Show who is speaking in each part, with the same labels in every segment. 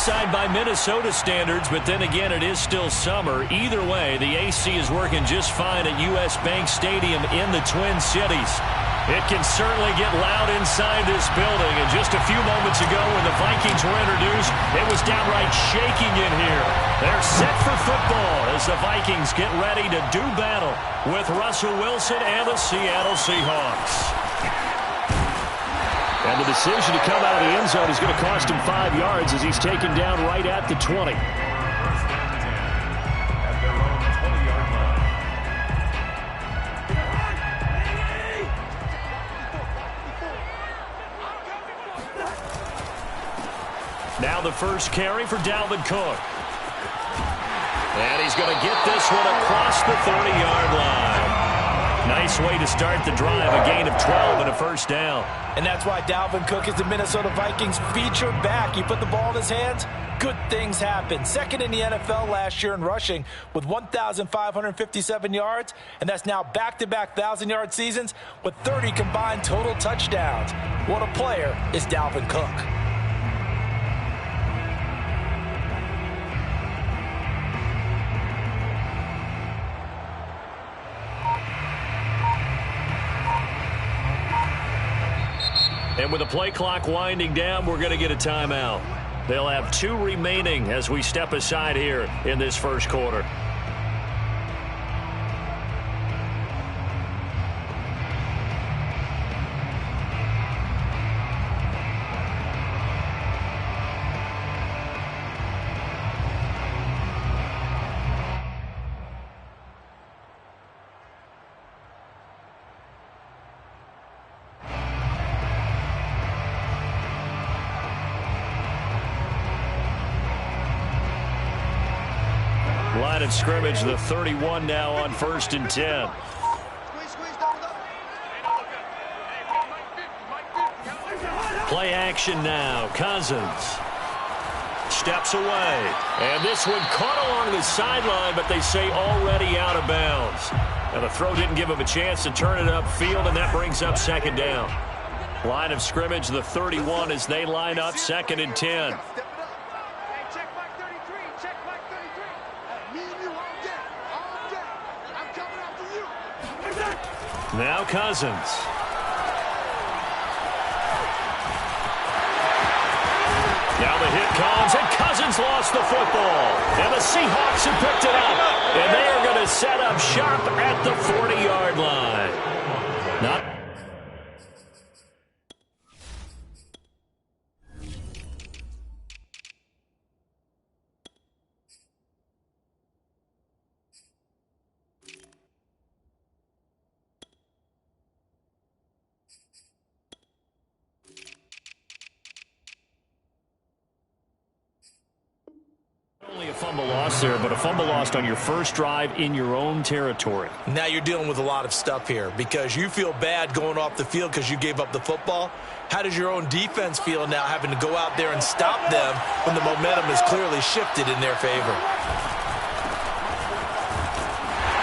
Speaker 1: side by Minnesota standards, but then again, it is still summer. Either way, the AC is working just fine at U.S. Bank Stadium in the Twin Cities. It can certainly get loud inside this building. And just a few moments ago when the Vikings were introduced, it was downright shaking in here. They're set for football as the Vikings get ready to do battle with Russell Wilson and the Seattle Seahawks. And the decision to come out of the end zone is going to cost him 5 yards as he's taken down right at the 20. Now the first carry for Dalvin Cook. And he's going to get this one across the 30-yard line. Nice way to start the drive, a gain of 12 and a first down.
Speaker 2: And that's why Dalvin Cook is the Minnesota Vikings featured back. You put the ball in his hands, good things happen. Second in the NFL last year in rushing with 1,557 yards, and that's now back-to-back 1,000-yard seasons with 30 combined total touchdowns. What a player is Dalvin Cook.
Speaker 1: And with the play clock winding down, we're going to get a timeout. They'll have 2 remaining as we step aside here in this first quarter. Line of scrimmage, the 31 now on 1st and 10. Play action now. Cousins steps away. And this one caught along the sideline, but they say already out of bounds. Now the throw didn't give him a chance to turn it upfield, and that brings up 2nd down. Line of scrimmage, the 31 as they line up 2nd and 10. Now Cousins. Now the hit comes, and Cousins lost the football. And the Seahawks have picked it up. And they are going to set up shop at the 40-yard line. Not only a fumble loss there, but a fumble lost on your first drive in your own territory.
Speaker 2: Now you're dealing with a lot of stuff here because you feel bad going off the field because you gave up the football. How does your own defense feel now having to go out there and stop them when the momentum is clearly shifted in their favor?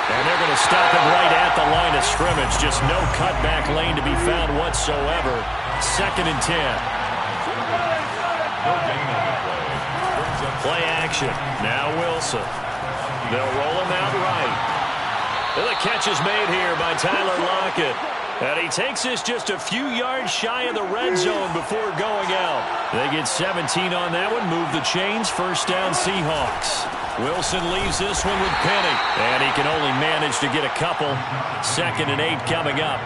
Speaker 1: And they're going to stop him right at the line of scrimmage. Just no cutback lane to be found whatsoever. 2nd and 10. Play action. Now Wilson. They'll roll him out right. And the catch is made here by Tyler Lockett. And he takes this just a few yards shy of the red zone before going out. They get 17 on that one. Move the chains. First down Seahawks. Wilson leaves this one with Penny. And he can only manage to get a couple. 2nd and 8 coming up.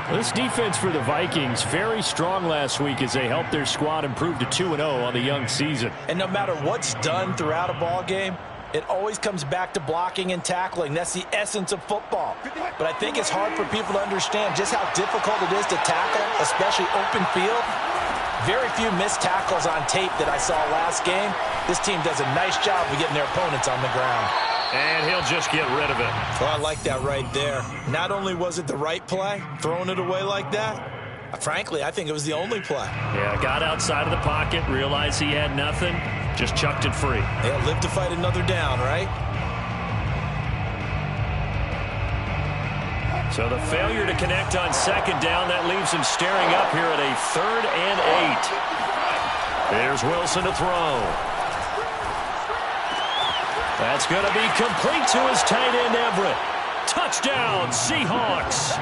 Speaker 1: This defense for the Vikings, very strong last week as they helped their squad improve to 2-0 on the young season.
Speaker 2: And no matter what's done throughout a ball game, it always comes back to blocking and tackling. That's the essence of football. But I think it's hard for people to understand just how difficult it is to tackle, especially open field. Very few missed tackles on tape that I saw last game. This team does a nice job of getting their opponents on the ground.
Speaker 1: And he'll just get rid of it.
Speaker 2: Well, I like that right there. Not only was it the right play, throwing it away like that, frankly, I think it was the only play.
Speaker 1: Yeah, got outside of the pocket, realized he had nothing, just chucked it free.
Speaker 2: They'll live to fight another down, right?
Speaker 1: So the failure to connect on 2nd down, that leaves him staring up here at a 3rd and 8. Here's Wilson to throw. That's going to be complete to his tight end, Everett. Touchdown, Seahawks.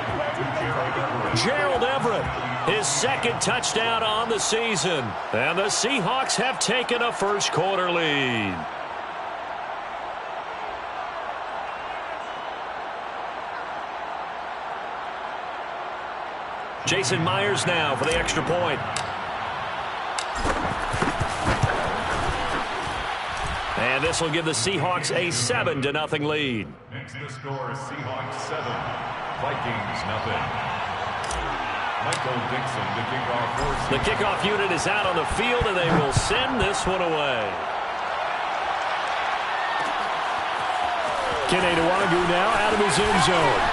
Speaker 1: Gerald Everett, his second touchdown on the season. And the Seahawks have taken a first-quarter lead. Jason Myers now for the extra point. And this will give the Seahawks a 7-0 lead.
Speaker 3: Next to the score, Seahawks 7, Vikings 0. Michael Dixon, the kickoff force.
Speaker 1: The kickoff unit is out on the field, and they will send this one away. Kene Nwangwu now out of his end zone.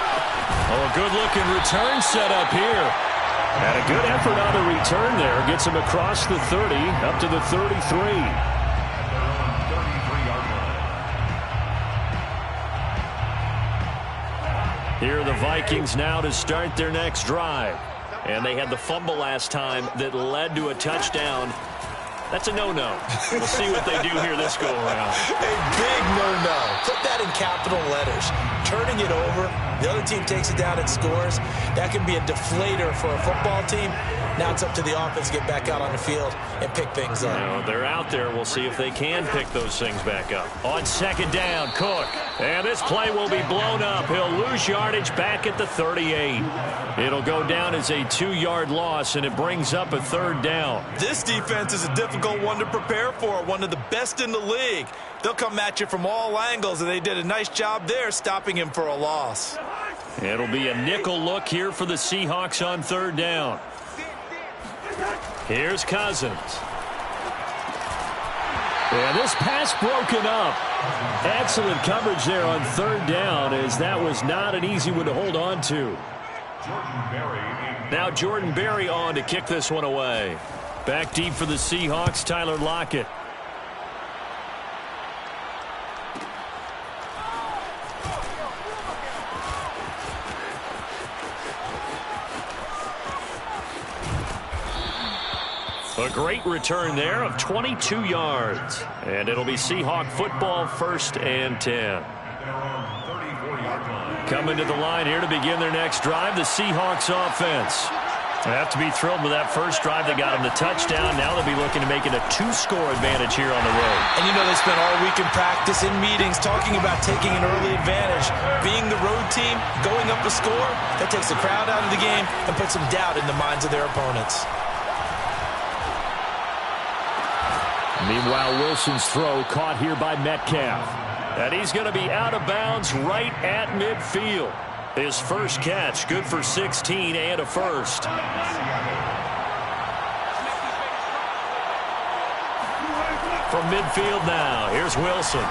Speaker 1: Oh, a good-looking return set up here. And a good effort on the return there. Gets him across the 30, up to the 33. Here are the Vikings now to start their next drive. And they had the fumble last time that led to a touchdown. That's a no-no. We'll see what they do here this go-around.
Speaker 2: A big no-no. Put that in capital letters. Turning it over, the other team takes it down and scores. That can be a deflator for a football team. Now it's up to the offense to get back out on the field and pick things up.
Speaker 1: Well, they're out there. We'll see if they can pick those things back up. On second down, Cook. And this play will be blown up. He'll lose yardage back at the 38. It'll go down as a 2-yard loss, and it brings up a third down.
Speaker 2: This defense is a difficult one to prepare for, one of the best in the league. They'll come at you from all angles, and they did a nice job there stopping him for a loss.
Speaker 1: It'll be a nickel look here for the Seahawks on third down. Here's Cousins. And this pass broken up. Excellent coverage there on third down, as that was not an easy one to hold on to. Now Jordan Berry on to kick this one away. Back deep for the Seahawks, Tyler Lockett. A great return there of 22 yards. And it'll be Seahawk football, 1st and 10. Coming to the line here to begin their next drive, the Seahawks offense. They have to be thrilled with that first drive. They got them the touchdown. Now they'll be looking to make it a 2-score advantage here on the road.
Speaker 2: And you know they spent all week in practice, in meetings, talking about taking an early advantage. Being the road team, going up a score, that takes the crowd out of the game and puts some doubt in the minds of their opponents.
Speaker 1: Meanwhile, Wilson's throw caught here by Metcalf. And he's going to be out of bounds right at midfield. His first catch, good for 16 and a first. From midfield now, here's Wilson.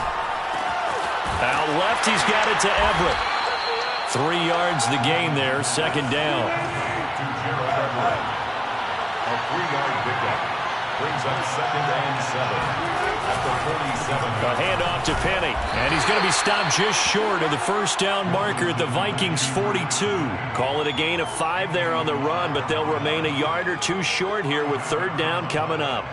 Speaker 1: Out left, he's got it to Everett. 3 yards the gain there, second down.
Speaker 3: A 3-yard pickup. Brings up 2nd and 7 at the 47.
Speaker 1: A handoff to Penny, and he's going to be stopped just short of the first down marker at the Vikings 42. Call it a gain of 5 there on the run, but they'll remain a yard or 2 short here with third down coming up.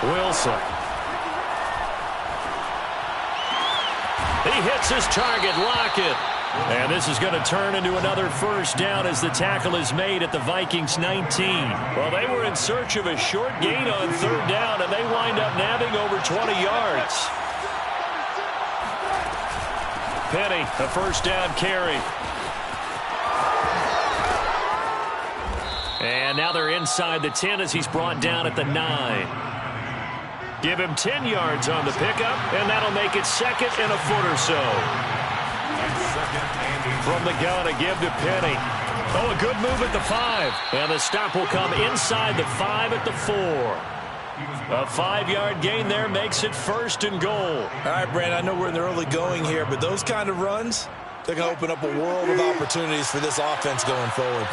Speaker 1: Wilson. He hits his target, Lockett. And this is going to turn into another first down as the tackle is made at the Vikings 19. Well, they were in search of a short gain on third down, and they wind up nabbing over 20 yards. Penny, a first down carry. And now they're inside the 10 as he's brought down at the 9. Give him 10 yards on the pickup, and that'll make it 2nd and a foot or so. From the gun, a give to Penny. Oh, a good move at the 5. And the stop will come inside the 5 at the 4. A 5-yard gain there makes it 1st and goal.
Speaker 2: All right, Brandon, I know we're in the early going here, but those kind of runs, they're going to open up a world of opportunities for this offense going forward.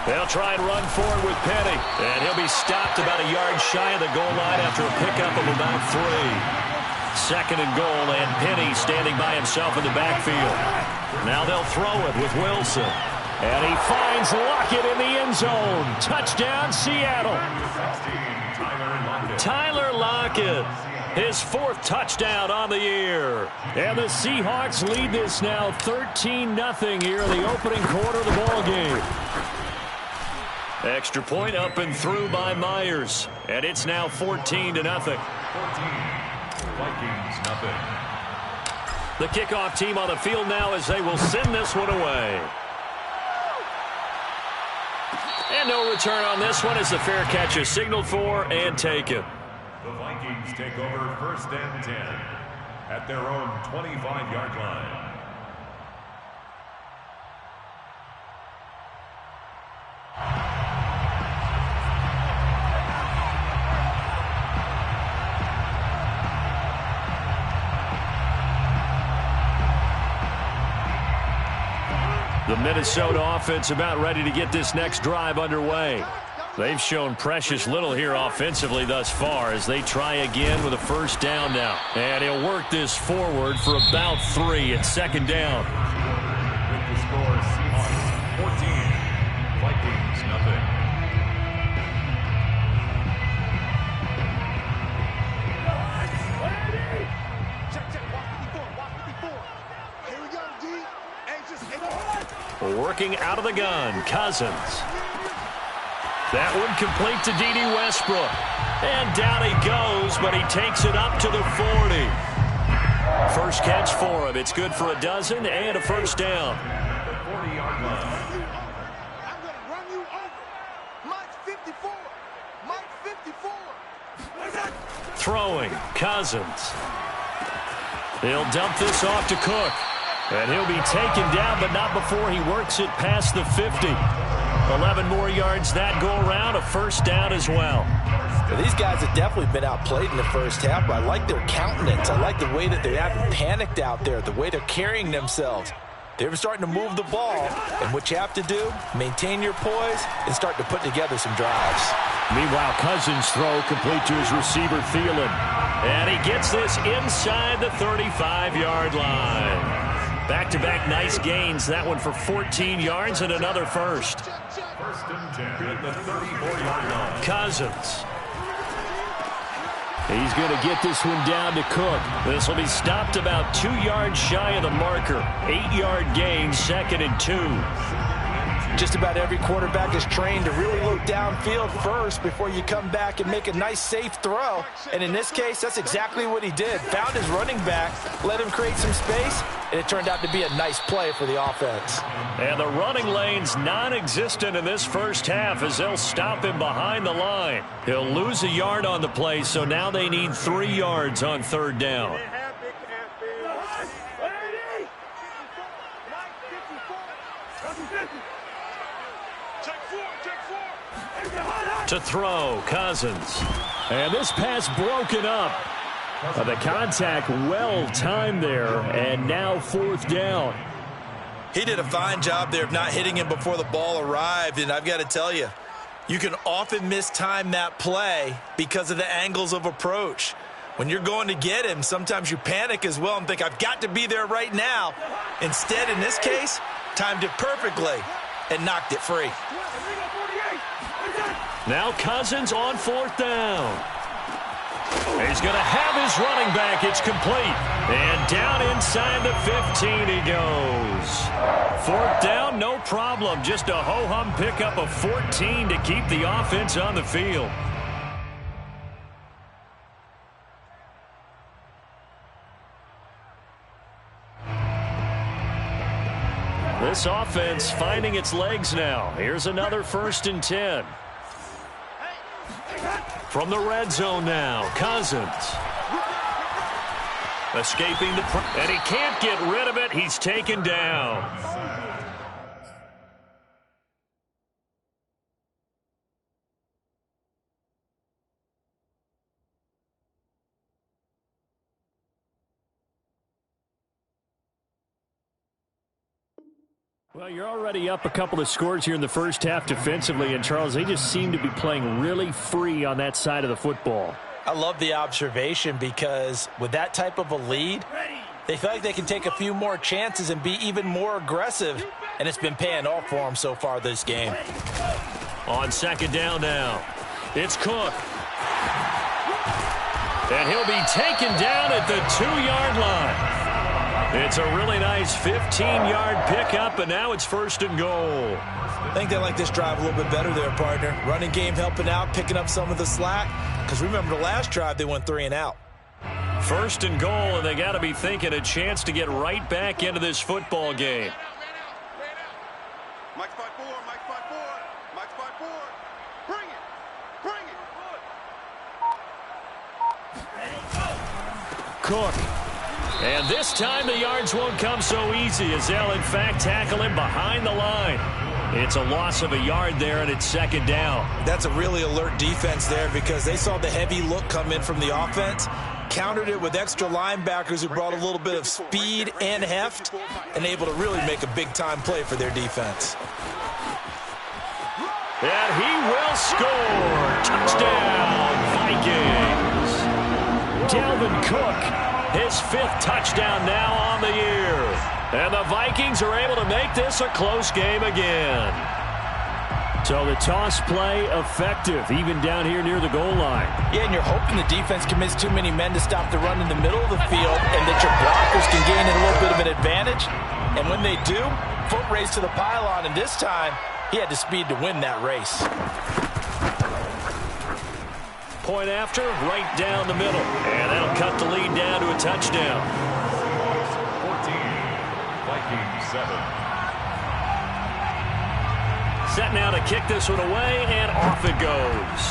Speaker 1: They'll try and run forward with Penny. And he'll be stopped about a yard shy of the goal line after a pickup of about 3. second and goal, and Penny standing by himself in the backfield. Now they'll throw it with Wilson. And he finds Lockett in the end zone. Touchdown, Seattle. Tyler Lockett, his 4th touchdown on the year. And the Seahawks lead this now 13-0 here in the opening quarter of the ball game. Extra point up and through by Myers. And it's now 14-0. 14.
Speaker 3: Vikings, nothing.
Speaker 1: The kickoff team on the field now as they will send this one away. And no return on this one as the fair catch is signaled for and taken.
Speaker 3: The Vikings take over 1st and 10 at their own 25-yard line.
Speaker 1: The Minnesota offense about ready to get this next drive underway. They've shown precious little here offensively thus far as they try again with a 1st down now. And he'll work this forward for about 3 at 2nd down.
Speaker 3: With the score, Seahawks 14, Vikings nothing.
Speaker 1: Working out of the gun, Cousins. That one complete to D.D. Westbrook. And down he goes, but he takes it up to the 40. First catch for him. It's good for a dozen and a 1st down.
Speaker 3: The 40-yard line.
Speaker 4: I'm going to run you over. Mike 54. Mike 54.
Speaker 1: Throwing, Cousins. He'll dump this off to Cook. And he'll be taken down, but not before he works it past the 50. 11 more yards that go around, a 1st down as well.
Speaker 2: These guys have definitely been outplayed in the first half, but I like their countenance. I like the way that they haven't panicked out there, the way they're carrying themselves. They're starting to move the ball, and what you have to do, maintain your poise and start to put together some drives.
Speaker 1: Meanwhile, Cousins' throw complete to his receiver, Thielen. And he gets this inside the 35-yard line. Back-to-back nice gains. That one for 14 yards and another 1st.
Speaker 3: 1st and 10 at the 34-yard line.
Speaker 1: Cousins. He's going to get this one down to Cook. This will be stopped about 2 yards shy of the marker. 8-yard gain, 2nd and 2.
Speaker 2: Just about every quarterback is trained to really look downfield first before you come back and make a nice, safe throw. And in this case, that's exactly what he did. Found his running back, let him create some space, and it turned out to be a nice play for the offense.
Speaker 1: And the running lane's non-existent in this first half as they'll stop him behind the line. He'll lose a yard on the play, so now they need 3 yards on 3rd down. To throw, Cousins. And this pass broken up. The contact well timed there, and now 4th down.
Speaker 2: He did a fine job there of not hitting him before the ball arrived, and I've got to tell you, you can often mistime that play because of the angles of approach. When you're going to get him, sometimes you panic as well and think, I've got to be there right now. Instead, in this case, timed it perfectly and knocked it free.
Speaker 1: Now Cousins on 4th down. He's going to have his running back. It's complete. And down inside the 15 he goes. 4th down, no problem. Just a ho-hum pickup of 14 to keep the offense on the field. This offense finding its legs now. Here's another 1st and 10. From the red zone now, Cousins. Escaping the and he can't get rid of it. He's taken down. Well, you're already up a couple of scores here in the first half defensively, and Charles, they just seem to be playing really free on that side of the football.
Speaker 2: I love the observation because with that type of a lead, they feel like they can take a few more chances and be even more aggressive, and it's been paying off for them so far this game.
Speaker 1: On second down now, it's Cook. And he'll be taken down at the 2-yard line. It's a really nice 15-yard pickup, and now it's first and goal.
Speaker 2: I think they like this drive a little bit better there, partner. Running game helping out, picking up some of the slack. Because remember the last drive, they went 3 and out.
Speaker 1: First and goal, and they got to be thinking a chance to get right back into this football game.
Speaker 4: Mike's 5-4, Mike's 5-4, Mike's 5-4. Bring it, bring it.
Speaker 1: Cook. And this time the yards won't come so easy as they'll, in fact, tackle him behind the line. It's a loss of a yard there, and it's second down.
Speaker 2: That's a really alert defense there because they saw the heavy look come in from the offense, countered it with extra linebackers who brought a little bit of speed and heft, and able to really make a big-time play for their defense.
Speaker 1: And he will score. Touchdown, Vikings. Dalvin Cook, his 5th touchdown now on the year. And the Vikings are able to make this a close game again. So the toss play effective, even down here near the goal line.
Speaker 2: Yeah, and you're hoping the defense commits too many men to stop the run in the middle of the field and that your blockers can gain a little bit of an advantage. And when they do, foot race to the pylon, and this time, he had the speed to win that race.
Speaker 1: Point after, right down the middle. And that'll cut the lead down to a touchdown.
Speaker 3: 14, Vikings 7.
Speaker 1: Set now to kick this one away, and off it goes.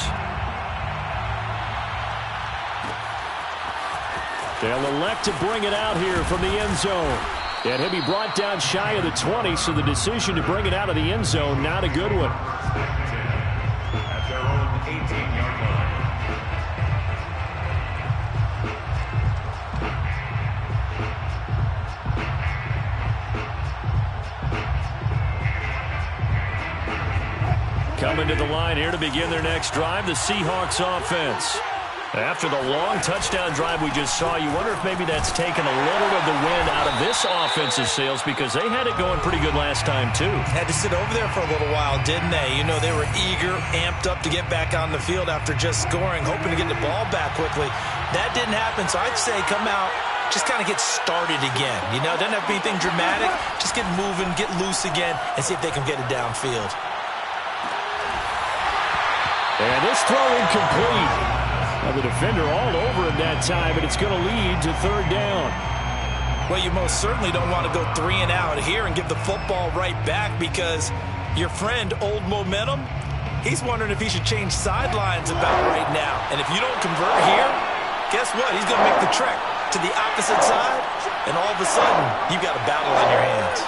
Speaker 1: They'll elect to bring it out here from the end zone. And he'll be brought down shy of the 20, so the decision to bring it out of the end zone, not a good one.
Speaker 3: At their own 18-yard line.
Speaker 1: Coming to the line here to begin their next drive, the Seahawks offense. After the long touchdown drive we just saw, you wonder if maybe that's taken a little of the wind out of this offense's sails because they had it going pretty good last time, too.
Speaker 2: Had to sit over there for a little while, didn't they? You know, they were eager, amped up to get back on the field after just scoring, hoping to get the ball back quickly. That didn't happen, so I'd say come out, just kind of get started again. You know, doesn't have to be anything dramatic. Just get moving, get loose again, and see if they can get it downfield.
Speaker 1: And this throw incomplete. Well, the defender all over him that time, but it's going to lead to third down.
Speaker 2: Well, you most certainly don't want to go 3 and out here and give the football right back because your friend, Old Momentum, he's wondering if he should change sidelines about right now. And if you don't convert here, guess what? He's going to make the trek to the opposite side, and all of a sudden, you've got a battle on your hands.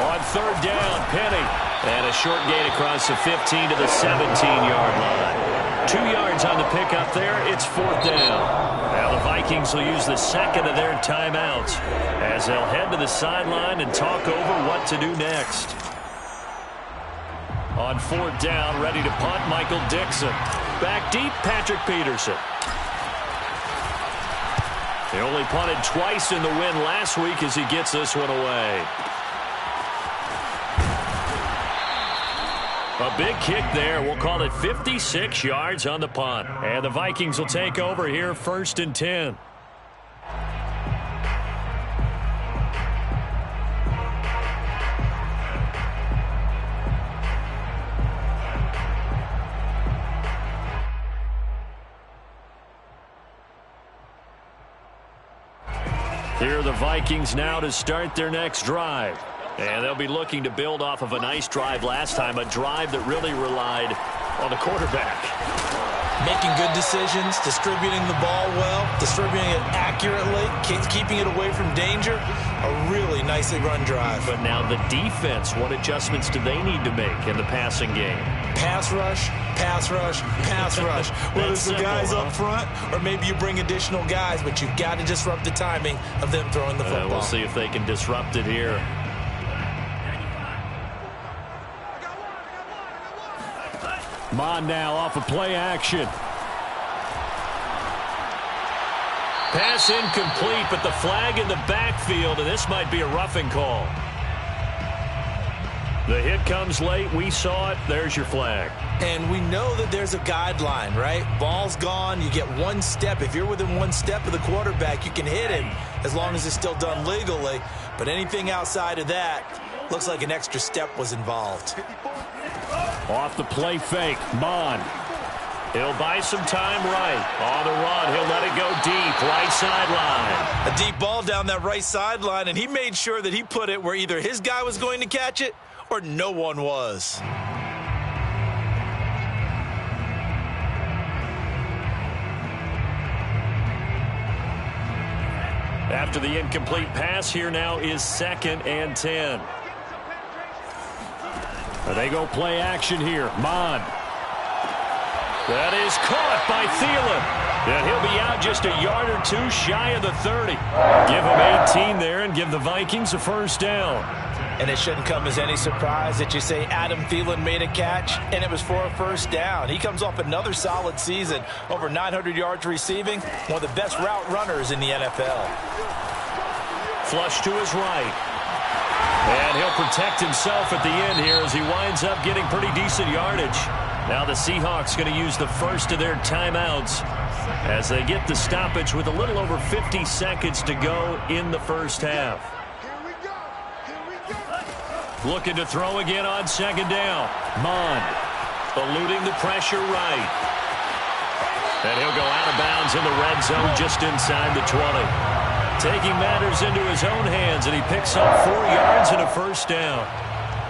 Speaker 1: On third down, Penny. And a short gain across the 15 to the 17-yard line. 2 yards on the pickup there. It's fourth down. Now the Vikings will use the second of their timeouts as they'll head to the sideline and talk over what to do next. On fourth down, ready to punt, Michael Dixon. Back deep, Patrick Peterson. He only punted twice in the win last week as he gets this one away. A big kick there. We'll call it 56 yards on the punt. And the Vikings will take over here first and 10. Here are the Vikings now to start their next drive. And they'll be looking to build off of a nice drive last time, a drive that really relied on the quarterback.
Speaker 2: Making good decisions, distributing the ball well, distributing it accurately, keeping it away from danger. A really nicely run drive.
Speaker 1: But now the defense, what adjustments do they need to make in the passing game?
Speaker 2: Pass rush, pass rush, pass rush. Whether it's the guys up front or maybe you bring additional guys, but you've got to disrupt the timing of them throwing the football.
Speaker 1: We'll see if they can disrupt it here.
Speaker 5: Mon now off of play action.
Speaker 1: Pass incomplete, but the flag in the backfield, and this might be a roughing call. The hit comes late. We saw it. There's your flag.
Speaker 2: And we know that there's a guideline, right? Ball's gone. You get one step. If you're within one step of the quarterback, you can hit him as long as it's still done legally. But anything outside of that, looks like an extra step was involved.
Speaker 5: Off the play fake, Mon.
Speaker 1: He'll buy some time right. On the run, he'll let it go deep, right sideline.
Speaker 2: A deep ball down that right sideline, and he made sure that he put it where either his guy was going to catch it or no one was.
Speaker 1: After the incomplete pass, here now is 2nd and 10.
Speaker 5: They go play action here. Mon.
Speaker 1: That is caught by Thielen. And he'll be out just a yard or two shy of the 30. Give him 18 there and give the Vikings a first down.
Speaker 2: And it shouldn't come as any surprise that you say Adam Thielen made a catch, and it was for a first down. He comes off another solid season, over 900 yards receiving, one of the best route runners in the NFL.
Speaker 1: Flush to his right. And he'll protect himself at the end here as he winds up getting pretty decent yardage. Now the Seahawks going to use the first of their timeouts as they get the stoppage with a little over 50 seconds to go in the first half. Looking to throw again on 2nd down. Mon eluding the pressure right. And he'll go out of bounds in the red zone just inside the 20. Taking matters into his own hands, and he picks up 4 yards and a first down.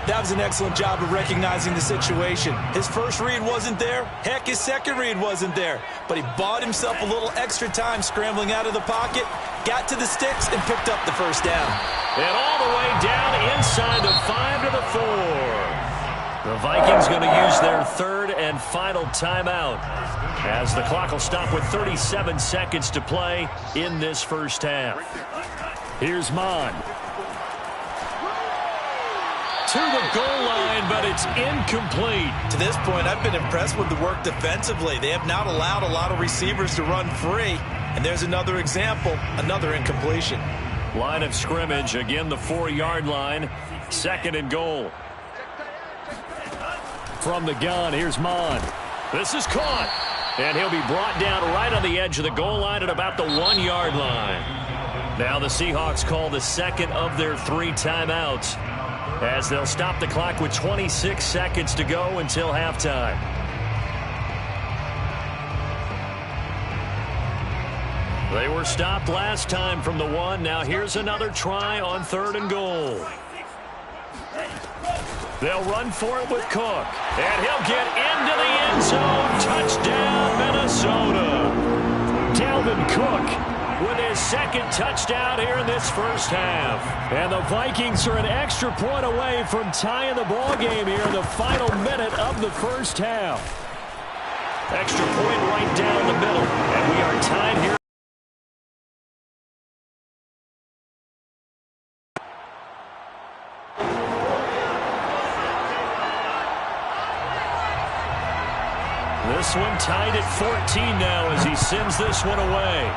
Speaker 2: That was an excellent job of recognizing the situation. His first read wasn't there. Heck, his second read wasn't there. But he bought himself a little extra time scrambling out of the pocket, got to the sticks, and picked up the first down.
Speaker 1: And all the way down inside the 5 to the 4. The Vikings going to use their 3rd and final timeout as the clock will stop with 37 seconds to play in this first half.
Speaker 5: Here's Mon.
Speaker 1: To the goal line, but it's incomplete.
Speaker 2: To this point, I've been impressed with the work defensively. They have not allowed a lot of receivers to run free. And there's another example, another incompletion.
Speaker 1: Line of scrimmage, again the 4-yard line. 2nd and goal.
Speaker 5: From the gun, here's Mon.
Speaker 1: This is caught. And he'll be brought down right on the edge of the goal line at about the 1-yard line. Now the Seahawks call the second of their 3 timeouts as they'll stop the clock with 26 seconds to go until halftime. They were stopped last time from the 1. Now here's another try on 3rd and goal. They'll run for it with Cook. And he'll get into the end zone. Touchdown, Minnesota.
Speaker 5: Dalvin Cook
Speaker 1: with his 2nd touchdown here in this first half.
Speaker 5: And the Vikings are an extra point away from tying the ball game here in the final minute of the first half.
Speaker 1: Extra point right down the middle. And we are tied here. This one tied at 14 now as he sends this one away.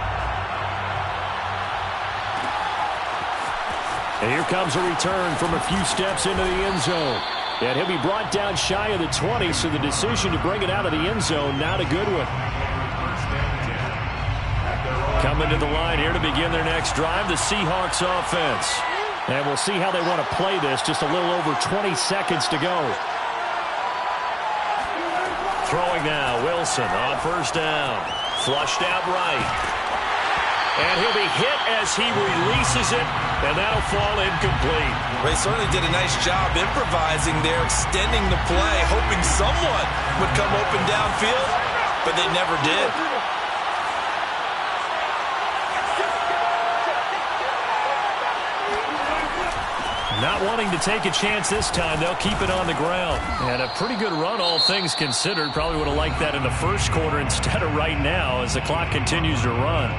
Speaker 5: And here comes a return from a few steps into the end zone. And he'll be brought down shy of the 20, so the decision to bring it out of the end zone, not a good one.
Speaker 1: Coming to the line here to begin their next drive, the Seahawks offense.
Speaker 5: And we'll see how they want to play this. Just a little over 20 seconds to go.
Speaker 1: Throwing now, Wilson on 1st down. Flushed out right. And he'll be hit as he releases it, and that'll fall incomplete.
Speaker 2: They certainly did a nice job improvising there, extending the play, hoping someone would come open downfield, but they never did.
Speaker 1: Not wanting to take a chance this time, they'll keep it on the ground. And a pretty good run, all things considered. Probably would have liked that in the first quarter instead of right now as the clock continues to run.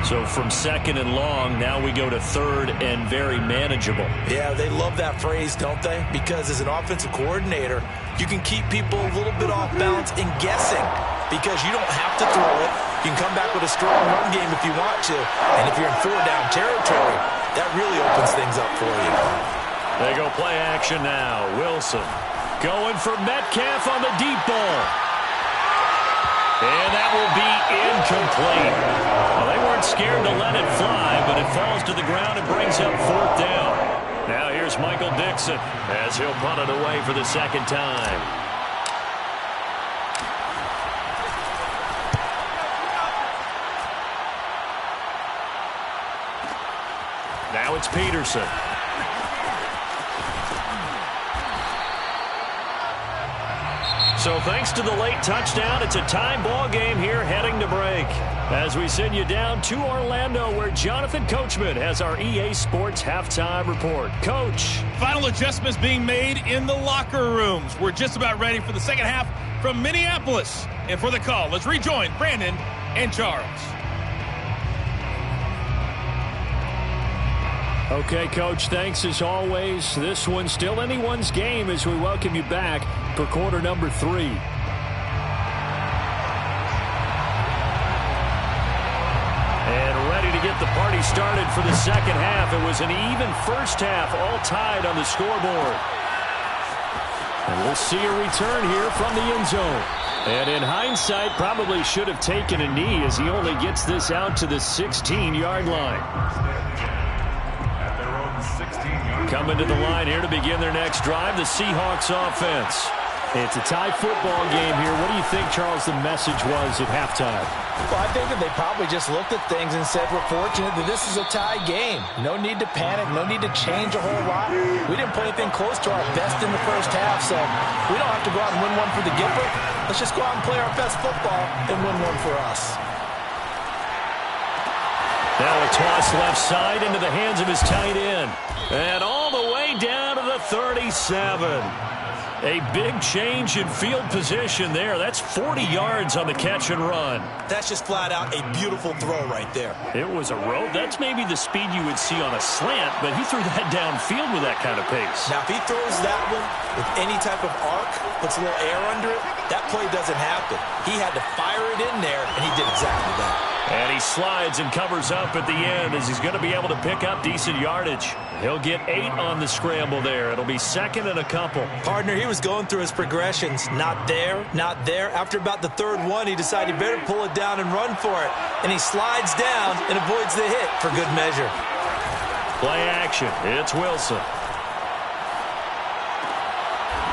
Speaker 1: So from second and long, now we go to third and very manageable.
Speaker 2: Yeah, they love that phrase, don't they? Because as an offensive coordinator, you can keep people a little bit off balance and guessing because you don't have to throw it. You can come back with a strong run game if you want to. And if you're in four-down territory, that really opens things up for you.
Speaker 1: They go play action now. Wilson going for Metcalf on the deep ball. And that will be incomplete. Well, they weren't scared to let it fly, but it falls to the ground and brings up fourth down. Now here's Michael Dixon as he'll punt it away for the second time. Now it's Peterson. So thanks to the late touchdown, it's a tie ball game here heading to break. As we send you down to Orlando, where Jonathan Coachman has our EA Sports halftime report. Coach.
Speaker 6: Final adjustments being made in the locker rooms. We're just about ready for the second half from Minneapolis. And for the call, let's rejoin Brandon and Charles.
Speaker 5: Okay, Coach, thanks as always. This one's still anyone's game as we welcome you back for quarter number 3. And ready to get the party started for the second half. It was an even first half, all tied on the scoreboard. And we'll see a return here from the end zone. And in hindsight, probably should have taken a knee as he only gets this out to the 16-yard line. Coming to the line here to begin their next drive, the Seahawks offense. It's a tie football game here. What do you think, Charles, the message was at halftime?
Speaker 2: Well, I think that they probably just looked at things and said, we're fortunate that this is a tie game. No need to panic. No need to change a whole lot. We didn't play anything close to our best in the first half, so we don't have to go out and win one for the Gipper. Let's just go out and play our best football and win one for us.
Speaker 1: Now a toss left side into the hands of his tight end. And all the way down to the 37. A big change in field position there. That's 40 yards on the catch and run.
Speaker 2: That's just flat out a beautiful throw right there.
Speaker 1: It was a rope. That's maybe the speed you would see on a slant, but he threw that downfield with that kind of pace.
Speaker 2: Now, if he throws that one with any type of arc, puts a little air under it, that play doesn't happen. He had to fire it in there, and he did exactly that.
Speaker 1: And he slides and covers up at the end as he's going to be able to pick up decent yardage. He'll get 8 on the scramble there. It'll be second and a couple.
Speaker 2: Partner, he was going through his progressions. Not there, not there. After about the third one, he decided he better pull it down and run for it. And he slides down and avoids the hit for good measure.
Speaker 1: Play action. It's Wilson.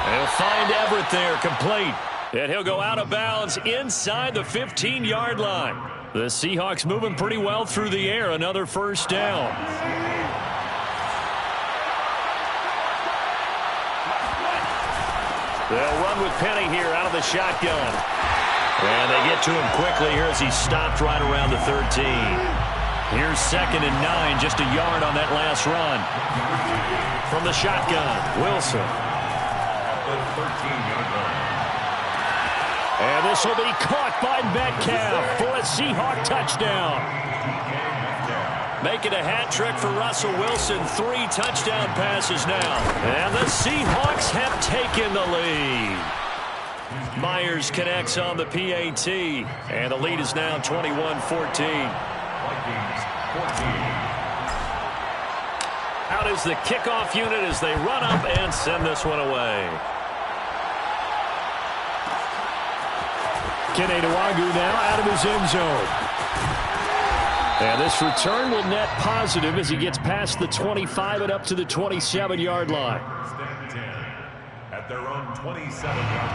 Speaker 1: He'll find Everett there, complete. And he'll go out of bounds inside the 15-yard line. The Seahawks moving pretty well through the air. Another first down. They'll run with Penny here out of the shotgun. And they get to him quickly here as he stopped right around the 13. Here's second and 9, just a yard on that last run. From the shotgun, Wilson.
Speaker 3: The 13-yard line.
Speaker 1: And this will be caught by Metcalf for a Seahawk touchdown. Making a hat trick for Russell Wilson. 3 touchdown passes now. And the Seahawks have taken the lead. Myers connects on the PAT. And the lead is now 21-14.
Speaker 3: Vikings 14.
Speaker 1: Out is the kickoff unit as they run up and send this one away.
Speaker 5: Kenny Nwagu now out of his end zone. And this return will net positive as he gets past the 25 and up to the 27-yard line.
Speaker 3: Stand 10 at their own 27-yard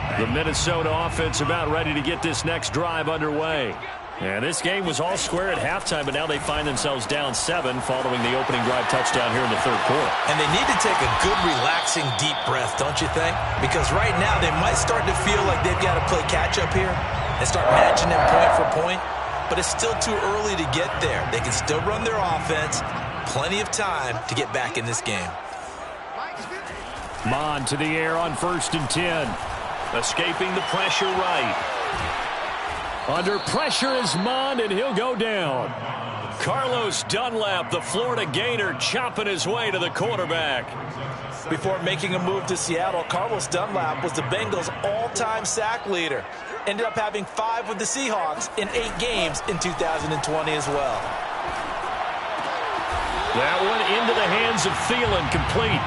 Speaker 3: line.
Speaker 1: The Minnesota offense about ready to get this next drive underway. And this game was all square at halftime, but now they find themselves down 7 following the opening drive touchdown here in the third quarter.
Speaker 2: And they need to take a good, relaxing, deep breath, don't you think? Because right now they might start to feel like they've got to play catch-up here and start matching them point for point. But it's still too early to get there. They can still run their offense. Plenty of time to get back in this game.
Speaker 5: Mon to the air on 1st and 10.
Speaker 1: Escaping the pressure right.
Speaker 5: Under pressure is Mond, and he'll go down. Carlos Dunlap, the Florida Gator, chopping his way to the quarterback.
Speaker 2: Before making a move to Seattle, Carlos Dunlap was the Bengals' all-time sack leader. Ended up having 5 with the Seahawks in 8 games in 2020 as well.
Speaker 5: That one into the hands of Thielen, complete.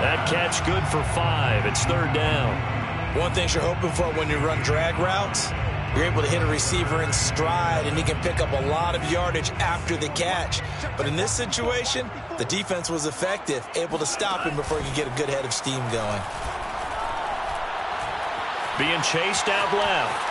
Speaker 5: That catch good for 5. It's 3rd down.
Speaker 2: One thing you're hoping for when you run drag routes, you're able to hit a receiver in stride, and he can pick up a lot of yardage after the catch. But in this situation, the defense was effective, able to stop him before he could get a good head of steam going.
Speaker 5: Being chased out left.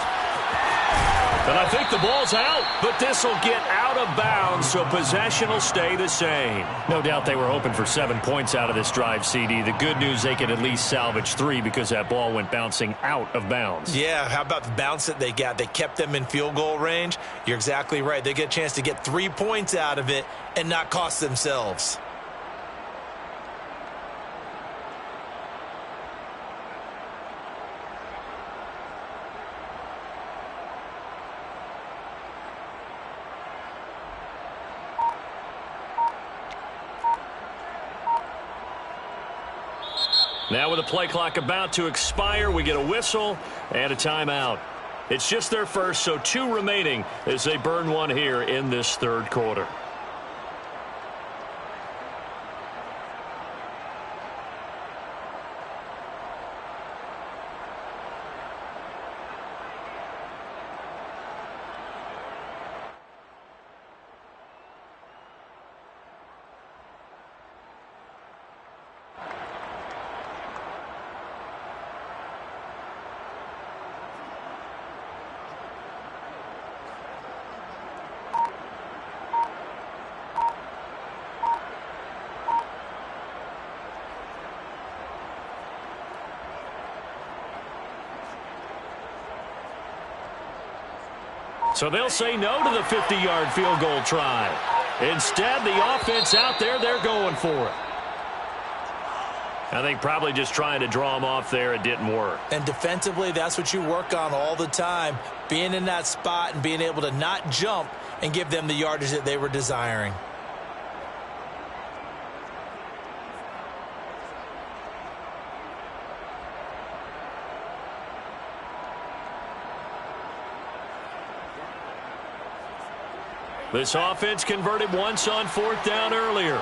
Speaker 5: And I think the ball's out, but this will get out of bounds, so possession will stay the same. No doubt they were hoping for 7 points out of this drive, CD. The good news, they can at least salvage 3 because that ball went bouncing out of bounds.
Speaker 2: Yeah, how about the bounce that they got? They kept them in field goal range. You're exactly right. They get a chance to get 3 points out of it and not cost themselves.
Speaker 5: Now with the play clock about to expire, we get a whistle and a timeout. It's just their first, so 2 remaining as they burn one here in this 3rd quarter. So they'll say no to the 50-yard field goal try. Instead, the offense out there, they're going for it. I think probably just trying to draw them off there, it didn't work.
Speaker 2: And defensively, that's what you work on all the time. Being in that spot and being able to not jump and give them the yardage that they were desiring.
Speaker 5: This offense converted once on 4th down earlier.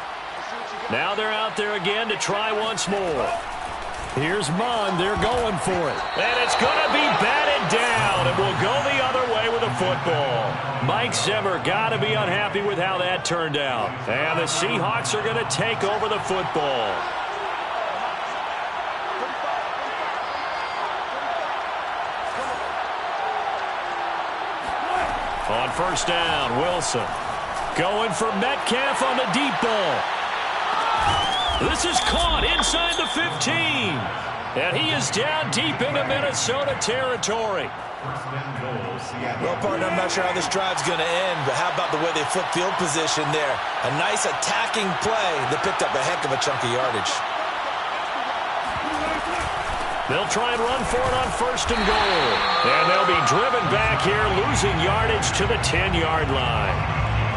Speaker 5: Now they're out there again to try once more. Here's Mond. They're going for it. And it's going to be batted down. It will go the other way with the football. Mike Zimmer got to be unhappy with how that turned out. And the Seahawks are going to take over the football. On 1st down, Wilson going for Metcalf on the deep ball. This is caught inside the 15. And he is down deep into Minnesota territory.
Speaker 2: Well, partner, I'm not sure how this drive's going to end, but how about the way they flip field position there? A nice attacking play that picked up a heck of a chunk of yardage.
Speaker 5: They'll try and run for it on 1st and goal. And they'll be driven back here, losing yardage to the 10-yard line.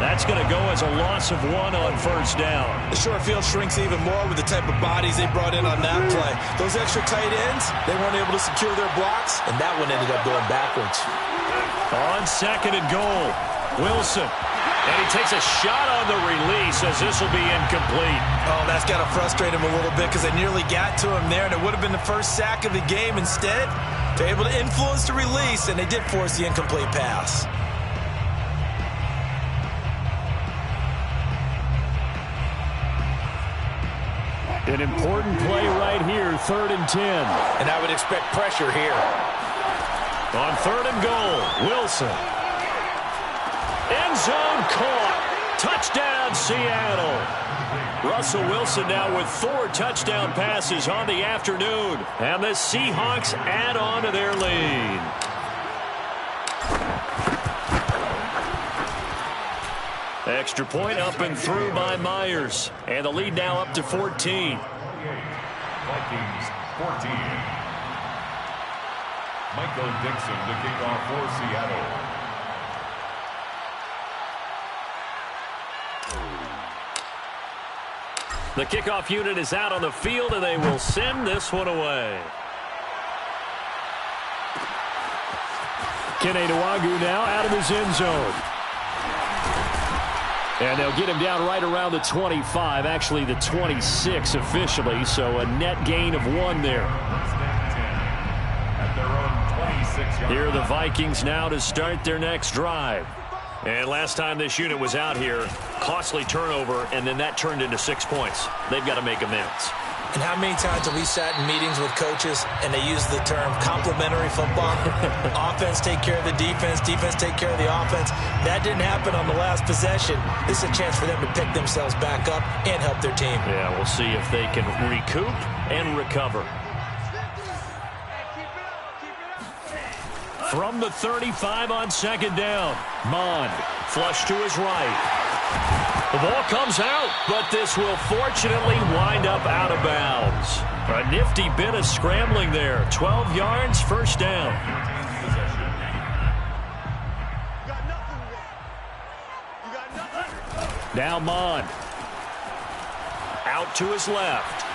Speaker 5: That's going to go as a loss of 1 on 1st down.
Speaker 2: The short field shrinks even more with the type of bodies they brought in on that play. Those extra tight ends, they weren't able to secure their blocks, and that one ended up going backwards.
Speaker 5: On 2nd and goal, Wilson. And he takes a shot on the release as this will be incomplete.
Speaker 2: Oh, that's got to frustrate him a little bit because they nearly got to him there, and it would have been the first sack of the game. Instead, they're able to influence the release, and they did force the incomplete pass.
Speaker 5: An important play right here, 3rd and 10.
Speaker 2: And I would expect pressure here.
Speaker 5: On 3rd and goal, Wilson. End zone caught. Touchdown, Seattle. Russell Wilson now with 4 touchdown passes on the afternoon. And the Seahawks add on to their lead. Extra point up and through by Myers. And the lead now up to 14.
Speaker 3: Vikings 14. Michael Dixon, the kickoff for Seattle.
Speaker 1: The kickoff unit is out on the field, and they will send this one away.
Speaker 5: Kenny Nwagu now out of his end zone. And they'll get him down right around the 25, actually the 26 officially, so a net gain of 1 there.
Speaker 3: At their own 26-yard
Speaker 1: Here are the
Speaker 3: line.
Speaker 1: Vikings now to start their next drive. And last time this unit was out here, costly turnover, and then that turned into 6 points. They've got to make amends.
Speaker 2: And how many times have we sat in meetings with coaches and they use the term complementary football? Offense take care of the defense, defense take care of the offense. That didn't happen on the last possession. This is a chance for them to pick themselves back up and help their team.
Speaker 1: Yeah, we'll see if they can recoup and recover. From the 35 on second down, Mond flush to his right. The ball comes out, but this will fortunately wind up out of bounds. A nifty bit of scrambling there. 12 yards, first down. Now Mond. Out to his left.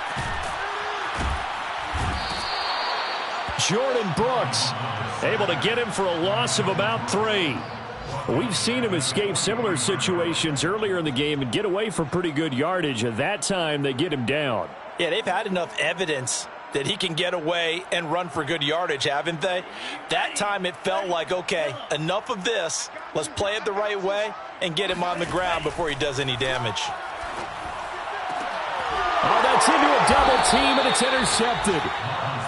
Speaker 1: Jordan Brooks able to get him for a loss of about 3. We've seen him escape similar situations earlier in the game and get away for pretty good yardage. At that time, they get him down.
Speaker 2: Yeah, they've had enough evidence that he can get away and run for good yardage, haven't they? That time it felt like, okay, enough of this. Let's play it the right way and get him on the ground before he does any damage.
Speaker 5: Oh, that's into a double team, and it's intercepted.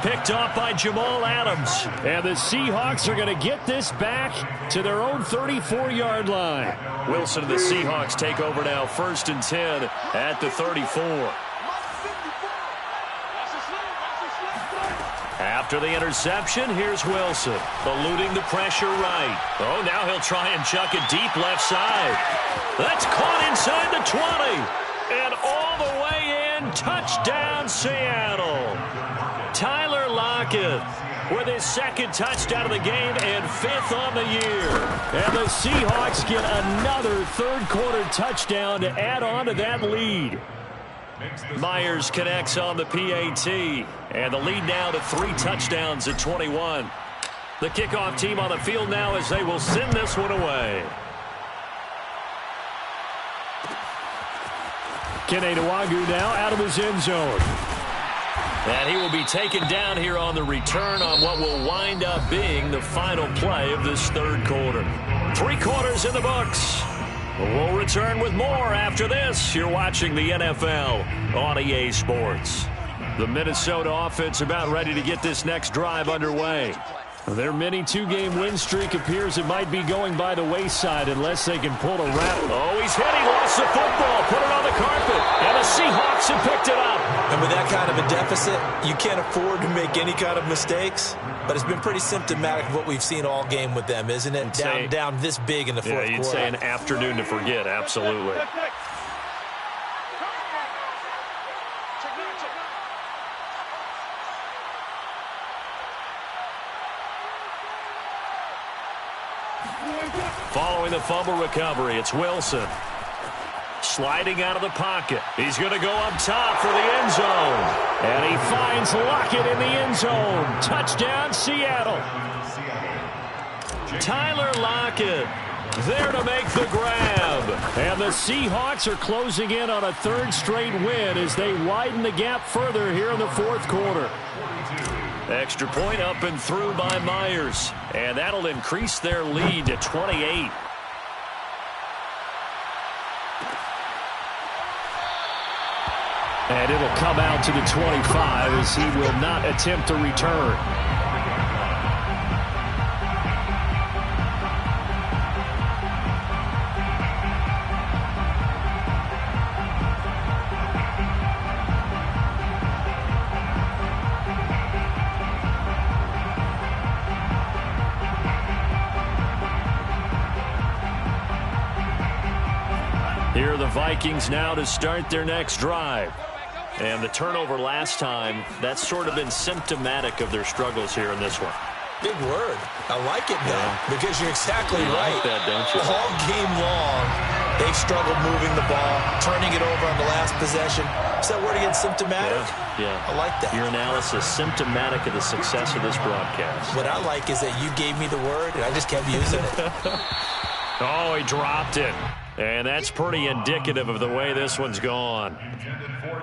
Speaker 1: Picked off by Jamal Adams.
Speaker 5: And the Seahawks are going to get this back to their own 34-yard line.
Speaker 1: Wilson and the Seahawks take over now, 1st and 10 at the 34. After the interception, here's Wilson, eluding the pressure right. Oh, now he'll try and chuck it deep left side. That's caught inside the 20. And all the way in, touchdown Seattle. Tyler Lockett with his 2nd touchdown of the game and 5th on the year.
Speaker 5: And the Seahawks get another 3rd-quarter touchdown to add on to that lead.
Speaker 1: Myers connects on the PAT, and the lead now to 3 touchdowns at 21. The kickoff team on the field now as they will send this one away.
Speaker 5: Kenny Nwagu now out of his end zone.
Speaker 1: And he will be taken down here on the return on what will wind up being the final play of this 3rd quarter. 3 quarters in the books. We'll return with more after this. You're watching the NFL on EA Sports. The Minnesota offense about ready to get this next drive underway.
Speaker 5: Their mini 2-game win streak appears it might be going by the wayside unless they can pull a wrap.
Speaker 1: Oh, he's hit. He lost the football. Put it on the carpet. And the Seahawks have picked it up.
Speaker 2: And with that kind of a deficit, you can't afford to make any kind of mistakes. But it's been pretty symptomatic of what we've seen all game with them, isn't it? Down this big in the 4th quarter.
Speaker 1: Yeah, you'd say an afternoon to forget. Absolutely. Following the fumble recovery, it's Wilson. Sliding out of the pocket. He's going to go up top for the end zone.
Speaker 5: And he finds Lockett in the end zone. Touchdown, Seattle.
Speaker 1: Tyler Lockett there to make the grab.
Speaker 5: And the Seahawks are closing in on a 3rd straight win as they widen the gap further here in the 4th quarter.
Speaker 1: Extra point up and through by Myers. And that'll increase their lead to 28.
Speaker 5: And it'll come out to the 25 as he will not attempt to return.
Speaker 1: Here are the Vikings now to start their next drive. And the turnover last time, that's sort of been symptomatic of their struggles here in this one.
Speaker 2: Big word. I like it, though, because you're exactly right.
Speaker 5: Like that, don't you?
Speaker 2: All game long, they've struggled moving the ball, turning it over on the last possession. Is that word again, symptomatic?
Speaker 5: Yeah.
Speaker 2: I like that.
Speaker 5: Your analysis, symptomatic of the success of this broadcast.
Speaker 2: What I like is that you gave me the word, and I just kept using it.
Speaker 1: Oh, he dropped it. And that's pretty indicative of the way this one's gone.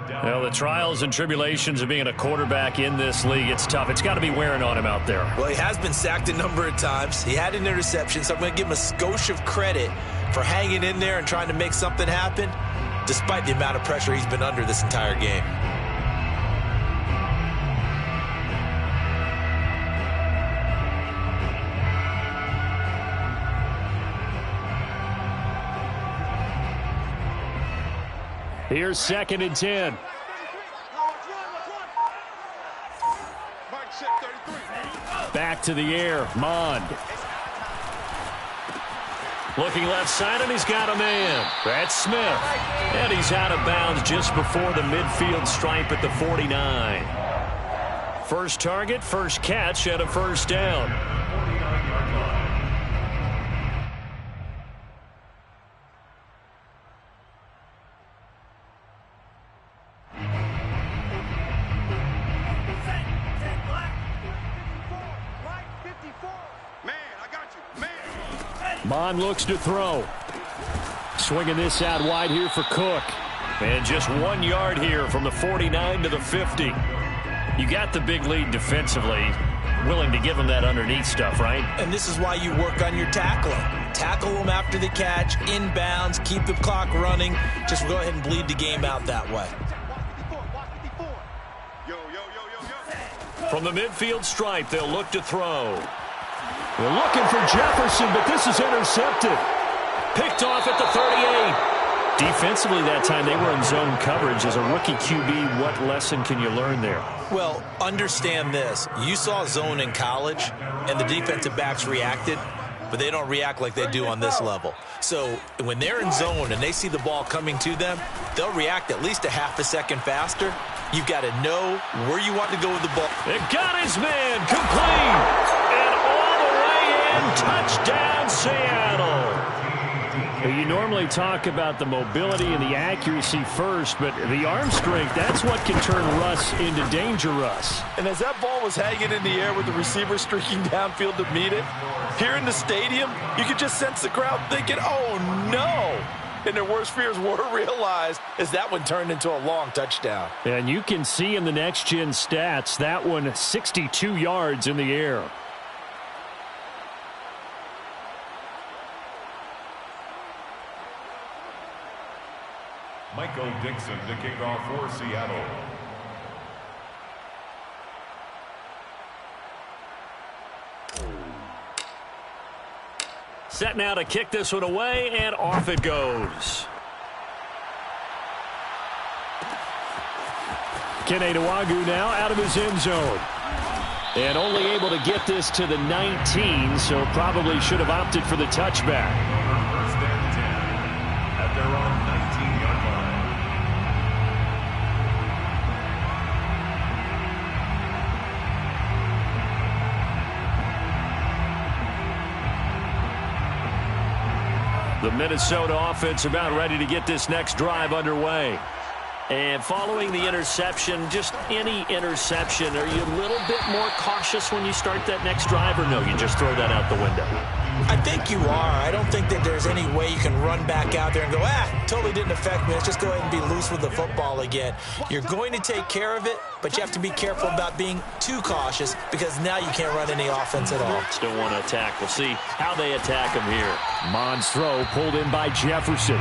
Speaker 1: Well, the trials and tribulations of being a quarterback in this league, it's tough. It's got to be wearing on him out there.
Speaker 2: Well, he has been sacked a number of times. He had an interception, so I'm going to give him a skosh of credit for hanging in there and trying to make something happen, despite the amount of pressure he's been under this entire game.
Speaker 1: Here's 2nd and 10. Back to the air, Mond. Looking left side, and he's got a man. That's Smith. And he's out of bounds just before the midfield stripe at the 49. First target, first catch, and a first down. Mond looks to throw. Swinging this out wide here for Cook. And just 1 yard here from the 49 to the 50. You got the big lead defensively. Willing to give him that underneath stuff, right?
Speaker 2: And this is why you work on your tackling. Tackle them after the catch, inbounds, keep the clock running. Just go ahead and bleed the game out that way.
Speaker 1: From the midfield stripe, they'll look to throw. They're looking for Jefferson, but this is intercepted. Picked off at the 38. Defensively that time, they were in zone coverage. As a rookie QB, what lesson can you learn there?
Speaker 2: Well, understand this. You saw zone in college, and the defensive backs reacted, but they don't react like they do on this level. So when they're in zone and they see the ball coming to them, they'll react at least a half a second faster. You've got to know where you want to go with the ball.
Speaker 1: It got his man complete. And all the way in, touchdown Seattle. You normally talk about the mobility and the accuracy first, but the arm strength, that's what can turn Russ into danger Russ.
Speaker 2: And as that ball was hanging in the air with the receiver streaking downfield to meet it, here in the stadium, you could just sense the crowd thinking, oh, no. And their worst fears were realized as that one turned into a long touchdown.
Speaker 1: And you can see in the next-gen stats, that one 62 yards in the air.
Speaker 3: Michael Dixon, the kickoff for Seattle.
Speaker 1: Set now to kick this one away, and off it goes. Kene Nwagu now out of his end zone. And only able to get this to the 19, so probably should have opted for the touchback.
Speaker 3: First and 10 at their own 19-yard line.
Speaker 1: The Minnesota offense about ready to get this next drive underway. And following the interception, just any interception, are you a little bit more cautious when you start that next drive, or no, you just throw that out the window?
Speaker 2: I think you are. I don't think that there's any way you can run back out there and go, totally didn't affect me. Let's just go ahead and be loose with the football again. You're going to take care of it, but you have to be careful about being too cautious because now you can't run any offense at all.
Speaker 1: Still want to attack. We'll see how they attack him here. Mond's throw pulled in by Jefferson.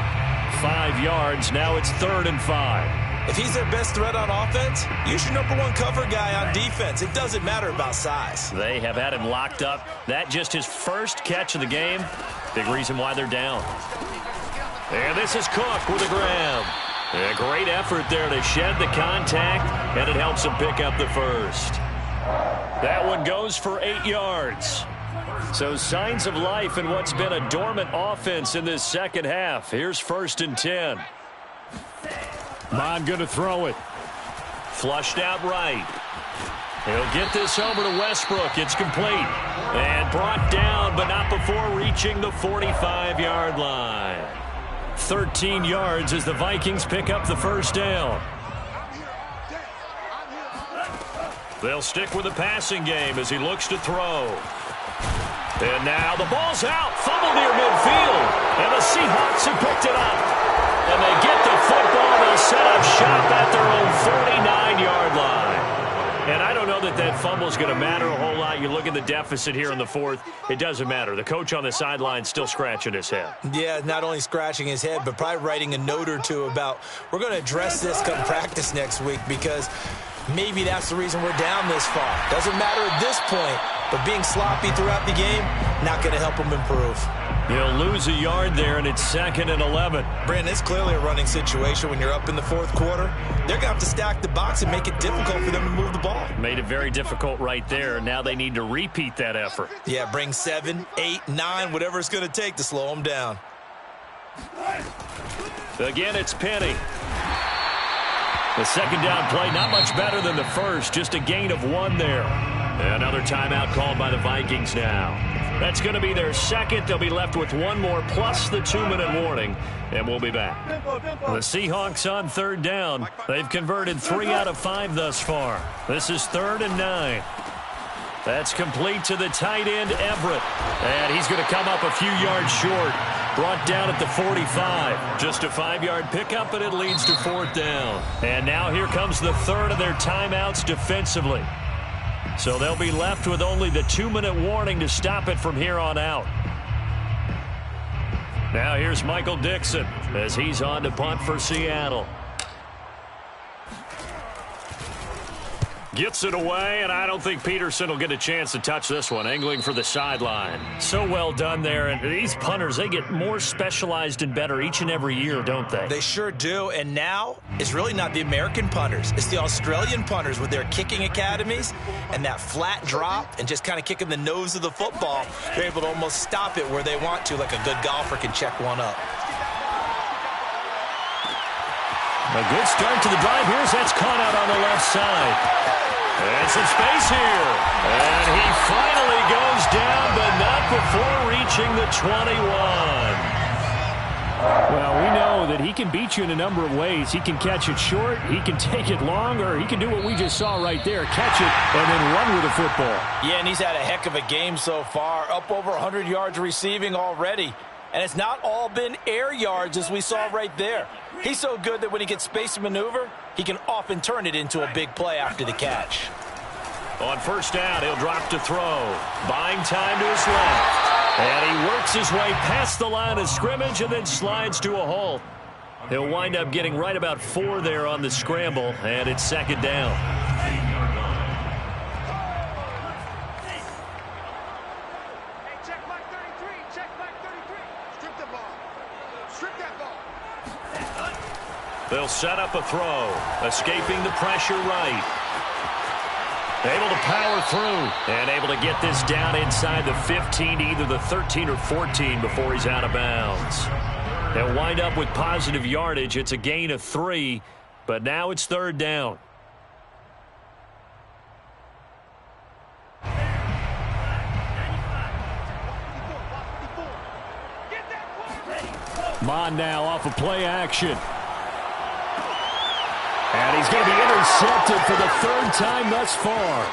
Speaker 1: 5 yards. Now it's 3rd and 5.
Speaker 2: If he's their best threat on offense, use your #1 cover guy on defense. It doesn't matter about size.
Speaker 1: They have had him locked up. That just his first catch of the game. Big reason why they're down. And this is Cook with a grab. A great effort there to shed the contact, and it helps him pick up the first. That one goes for 8 yards. So signs of life in what's been a dormant offense in this second half. Here's 1st and 10. Mond going to throw it. Flushed out right. He'll get this over to Westbrook. It's complete. And brought down, but not before reaching the 45-yard line. 13 yards as the Vikings pick up the first down. They'll stick with the passing game as he looks to throw. And now the ball's out. Fumble near midfield. And the Seahawks have picked it up. And they get the football. They'll set up shop at their own 49-yard line. And I don't know that that fumble is going to matter a whole lot. You look at the deficit here in the fourth. It doesn't matter. The coach on the sideline still scratching his head. Yeah, not only scratching his head, but probably writing a note or two about we're going to address this come practice next week because maybe that's the reason we're down this far. Doesn't matter at this point, but being sloppy throughout the game, not going to help him improve. He'll lose a yard there, and it's 2nd and 11. Brandon, it's clearly a running situation when you're up in the fourth quarter. They're going to have to stack the box and make it difficult for them to move the ball. Made it very difficult right there. Now they need to repeat that effort. Yeah, bring 7, 8, 9, whatever it's going to take to slow them down. Again, it's Penny. The second down play, not much better than the first, just a gain of 1 there. Another timeout called by the Vikings now. That's going to be their second. They'll be left with 1 more plus the 2-minute warning, and we'll be back. The Seahawks on 3rd down. They've converted 3 out of 5 thus far. This is 3rd and 9. That's complete to the tight end, Everett. And he's going to come up a few yards short. Brought down at the 45. Just a 5-yard pickup, and it leads to 4th down. And now here comes the 3rd of their timeouts defensively. So they'll be left with only the 2-minute warning to stop it from here on out. Now here's Michael Dixon as he's on to punt for Seattle. Gets it away, and I don't think Peterson will get a chance to touch this one. Angling for the sideline. So well done there. And these punters, they get more specialized and better each and every year, don't they? They sure do. And now it's really not the American punters. It's the Australian punters with their kicking academies and that flat drop and just kind of kicking the nose of the football. They're able to almost stop it where they want to, like a good golfer can check one up. A good start to the drive. That's caught out on the left side. And some space here. And he finally goes down, but not before reaching the 21. Well, we know that he can beat you in a number of ways. He can catch it short, he can take it long, or he can do what we just saw right there, catch it and then run with the football. Yeah, and he's had a heck of a game so far, up over 100 yards receiving already. And it's not all been air yards as we saw right there. He's so good that when he gets space to maneuver, he can often turn it into a big play after the catch. On 1st down, he'll drop to throw. Buying time to his left. And he works his way past the line of scrimmage and then slides to a halt. He'll wind up getting right about 4 there on the scramble, and it's 2nd down. They'll set up a throw, escaping the pressure right. Able to power through and able to get this down inside the 15 to either the 13 or 14 before he's out of bounds. They'll wind up with positive yardage. It's a gain of 3, but now it's 3rd down. Mon now off of play action. And he's going to be intercepted for the 3rd time thus far.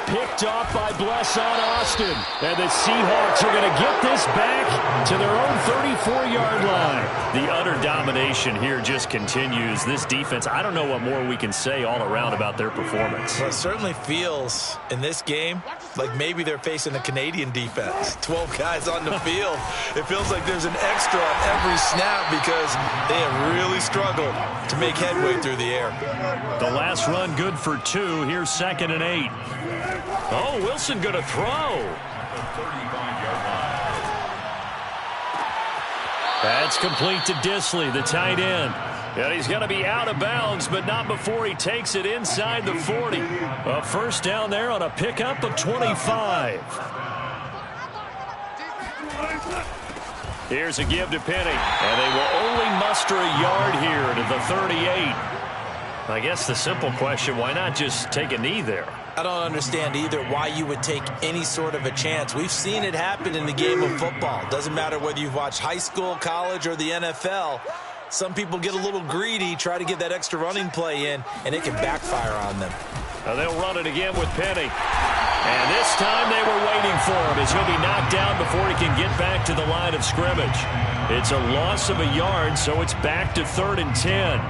Speaker 1: Picked off by Bless on Austin. And the Seahawks are going to get this back to their own 34-yard line. The utter domination here just continues. This defense, I don't know what more we can say all around about their performance. Well, it certainly feels in this game like maybe they're facing a Canadian defense. 12 guys on the field. It feels like there's an extra on every snap because they have really struggled to make headway through the air. The last run good for 2. Here's 2nd and 8. Oh, Wilson going to throw. That's complete to Disley, the tight end. And he's going to be out of bounds, but not before he takes it inside the 40. A 1st down there on a pickup of 25. Here's a give to Penny, and they will only muster a yard here to the 38. I guess the simple question, why not just take a knee there?
Speaker 2: I don't understand either why you would take any sort of a chance. We've seen it happen in the game of football. Doesn't matter whether you've watched high school, college, or the NFL. Some people get a little greedy, try to get that extra running play in, and it can backfire on them.
Speaker 1: They'll run it again with Penny. And this time they were waiting for him as he'll be knocked down before he can get back to the line of scrimmage. It's a loss of a yard, so it's back to 3rd and 10.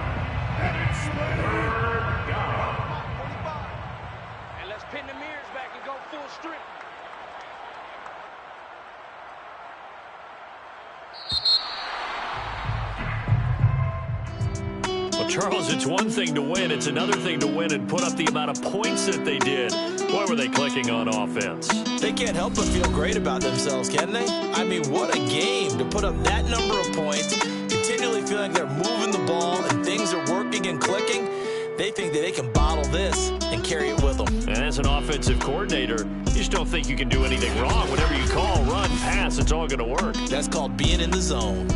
Speaker 1: Charles, it's one thing to win. It's another thing to win and put up the amount of points that they did. Boy, were they clicking on offense.
Speaker 2: They can't help but feel great about themselves, can they? I mean, what a game to put up that number of points, continually feeling they're moving the ball and things are working and clicking. They think that they can bottle this and carry it with them.
Speaker 1: And as an offensive coordinator, you just don't think you can do anything wrong. Whatever you call, run, pass, it's all going to work.
Speaker 2: That's called being in the zone.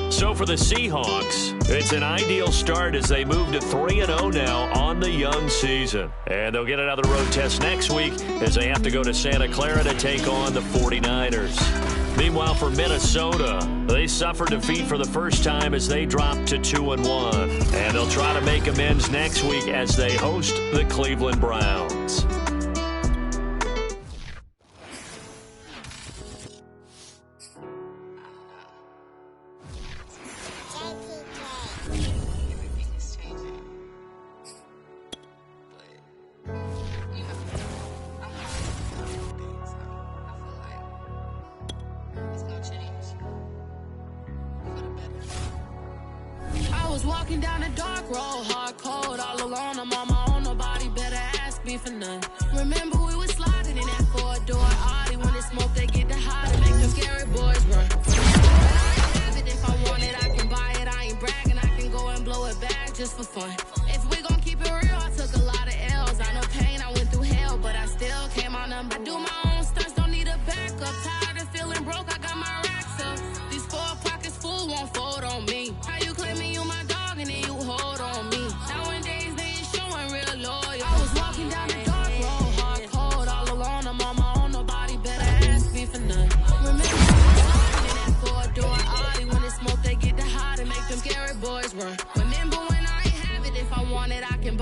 Speaker 1: So for the Seahawks, it's an ideal start as they move to 3-0 now on the young season. And they'll get another road test next week as they have to go to Santa Clara to take on the 49ers. Meanwhile, for Minnesota, they suffered defeat for the first time as they dropped to 2-1. And they'll try to make amends next week as they host the Cleveland Browns.
Speaker 7: Walking down a dark road, hard cold, all alone. I'm on my own, nobody better ask me for none. Remember we was sliding in that 4-door Audi. When it's smoke, they get the hot and make them scary boys run. Have it if I want it, I can buy it. I ain't bragging, I can go and blow it back just for fun. If we gon' keep it real, I took a lot of L's. I know pain, I went through hell, but I still came on them. I do my own stunts, don't need a backup. Tired of feeling broke, I got my racks up. These 4 pockets full won't fold on me. How you claiming you my dog and then you hold on me? Nowadays they ain't showing real loyal. I was walking down the dark road, hard cold, all alone. I'm on my own, nobody better ask me for none. Remember in that 4-door Audi. When it's smoke, they get the hot and make them scary boys run.